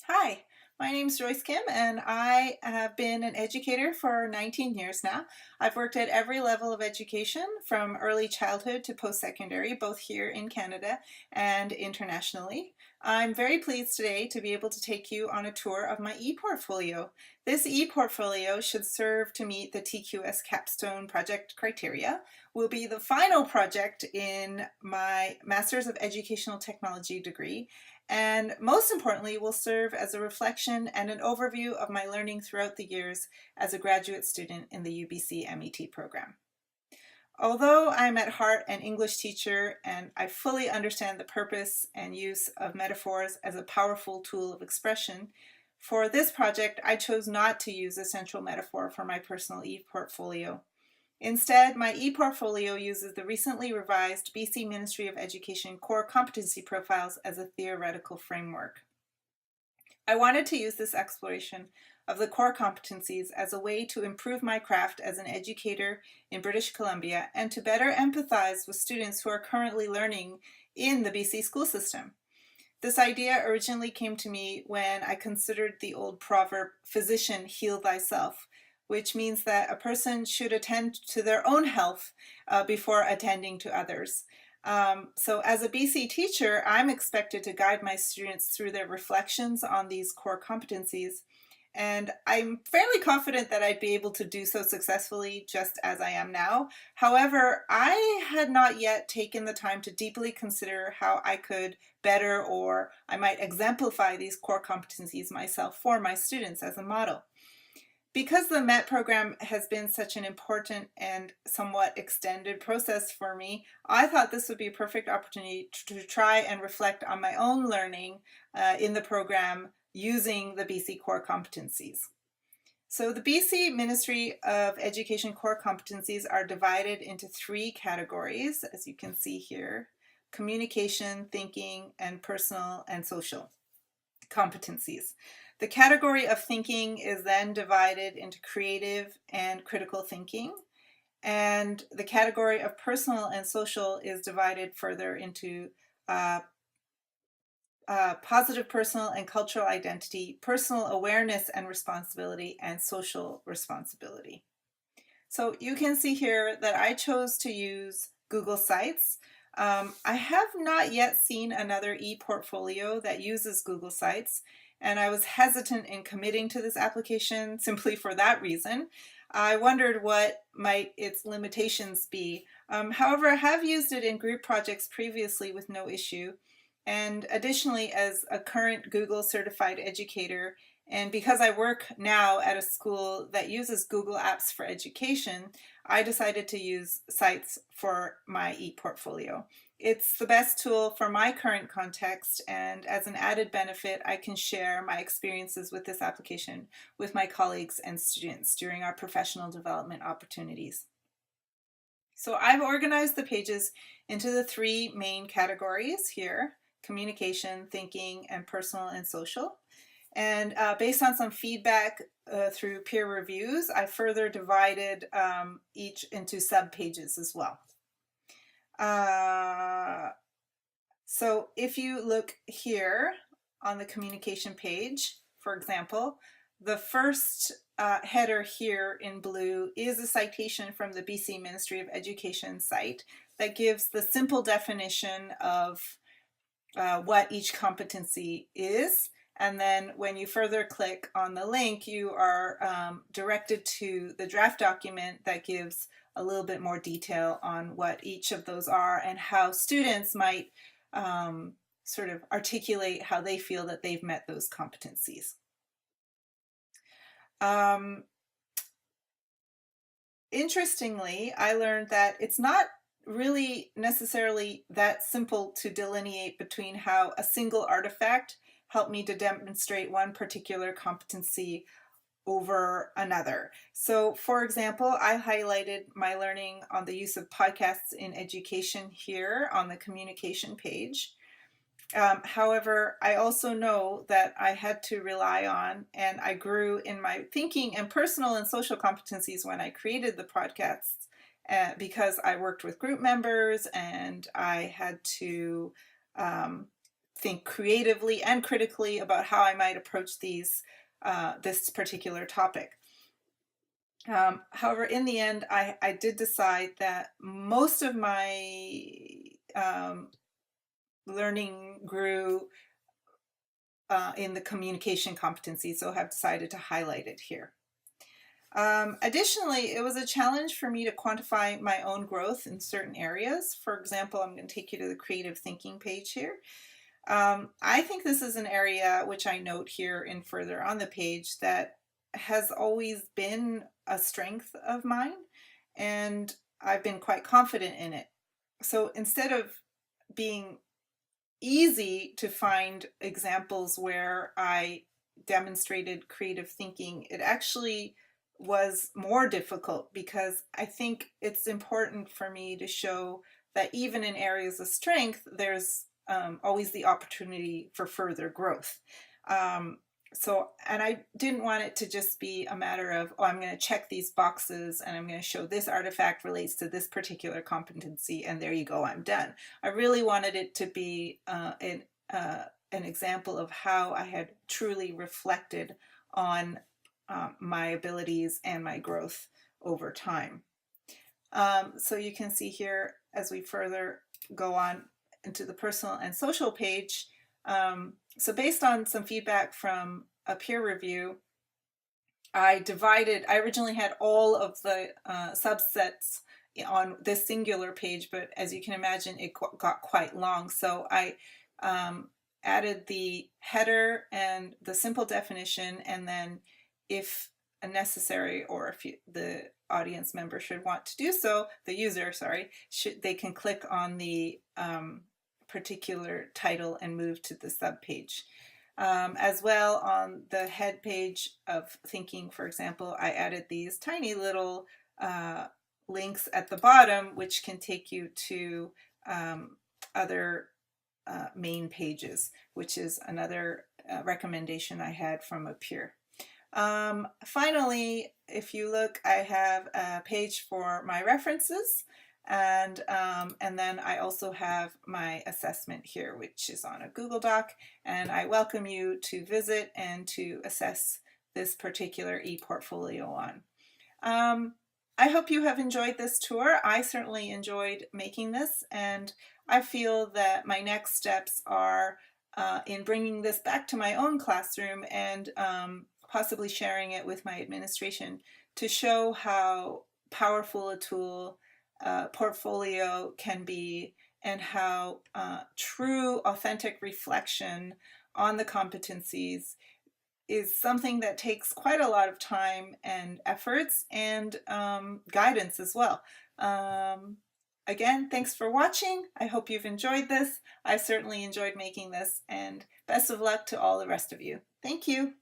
Hi, my name is Joyce Kim, and I have been an educator for 19 years now. I've worked at every level of education, from early childhood to post-secondary, both here in Canada and internationally. I'm very pleased today to be able to take you on a tour of my ePortfolio. This ePortfolio should serve to meet the TQS capstone project criteria, will be the final project in my Master's of Educational Technology degree, and most importantly will serve as a reflection and an overview of my learning throughout the years as a graduate student in the UBC MET program. Although I'm at heart an English teacher and I fully understand the purpose and use of metaphors as a powerful tool of expression, for this project I chose not to use a central metaphor for my personal ePortfolio. Instead, my ePortfolio uses the recently revised BC Ministry of Education core competency profiles as a theoretical framework. I wanted to use this exploration of the core competencies as a way to improve my craft as an educator in British Columbia and to better empathize with students who are currently learning in the BC school system. This idea originally came to me when I considered the old proverb, "Physician, heal thyself," which means that a person should attend to their own health before attending to others. So as a BC teacher, I'm expected to guide my students through their reflections on these core competencies, and I'm fairly confident that I'd be able to do so successfully just as I am now. However, I had not yet taken the time to deeply consider how I could better, or I might exemplify, these core competencies myself for my students as a model. Because the MET program has been such an important and somewhat extended process for me, I thought this would be a perfect opportunity to try and reflect on my own learning in the program using the BC core competencies. So the BC Ministry of Education core competencies are divided into three categories, as you can see here: communication, thinking, and personal and social competencies. The category of thinking is then divided into creative and critical thinking, and the category of personal and social is divided further into positive personal and cultural identity, personal awareness and responsibility, and social responsibility. So you can see here that I chose to use Google Sites. I have not yet seen another ePortfolio that uses Google Sites, and I was hesitant in committing to this application simply for that reason. I wondered what might its limitations be. However, I have used it in group projects previously with no issue. And additionally, as a current Google certified educator, and because I work now at a school that uses Google Apps for Education, I decided to use Sites for my ePortfolio. It's the best tool for my current context, and as an added benefit, I can share my experiences with this application with my colleagues and students during our professional development opportunities. So I've organized the pages into the three main categories here: communication, thinking, and personal and social. And based on some feedback through peer reviews, I further divided each into sub-pages as well. So if you look here on the communication page, for example, the first header here in blue is a citation from the BC Ministry of Education site that gives the simple definition of what each competency is. And then when you further click on the link, you are directed to the draft document that gives a little bit more detail on what each of those are and how students might sort of articulate how they feel that they've met those competencies. Interestingly, I learned that it's not really necessarily that simple to delineate between how a single artifact helped me to demonstrate one particular competency over another. So for example, I highlighted my learning on the use of podcasts in education here on the communication page. However, I also know that I had to rely on, and I grew in my thinking and personal and social competencies when I created the podcasts, because I worked with group members and I had to think creatively and critically about how I might approach this particular topic. However, in the end, I did decide that most of my learning grew in the communication competency, so have decided to highlight it here. Additionally, it was a challenge for me to quantify my own growth in certain areas. For example, I'm going to take you to the creative thinking page here. I think this is an area which I note here and further on the page that has always been a strength of mine, and I've been quite confident in it. So instead of being easy to find examples where I demonstrated creative thinking, it actually was more difficult because I think it's important for me to show that even in areas of strength, there's always the opportunity for further growth. And I didn't want it to just be a matter of, oh, I'm going to check these boxes and I'm going to show this artifact relates to this particular competency, and there you go, I'm done. I really wanted it to be an example of how I had truly reflected on my abilities and my growth over time. So you can see here, as we further go on into the personal and social page, so based on some feedback from a peer review, I originally had all of the subsets on this singular page, but as you can imagine, it got quite long. So I added the header and the simple definition, and then if necessary, or if the audience member should want to do so, the user, sorry, they can click on the particular title and move to the subpage. As well, on the head page of thinking, for example, I added these tiny little links at the bottom, which can take you to other main pages, which is another recommendation I had from a peer. Finally, if you look, I have a page for my references, and then I also have my assessment here, which is on a Google Doc, and I welcome you to visit and to assess this particular ePortfolio on. I hope you have enjoyed this tour. I certainly enjoyed making this, and I feel that my next steps are in bringing this back to my own classroom and possibly sharing it with my administration to show how powerful a tool portfolio can be, and how true, authentic reflection on the competencies is something that takes quite a lot of time and efforts and guidance as well. Again, thanks for watching. I hope you've enjoyed this. I certainly enjoyed making this, and best of luck to all the rest of you. Thank you.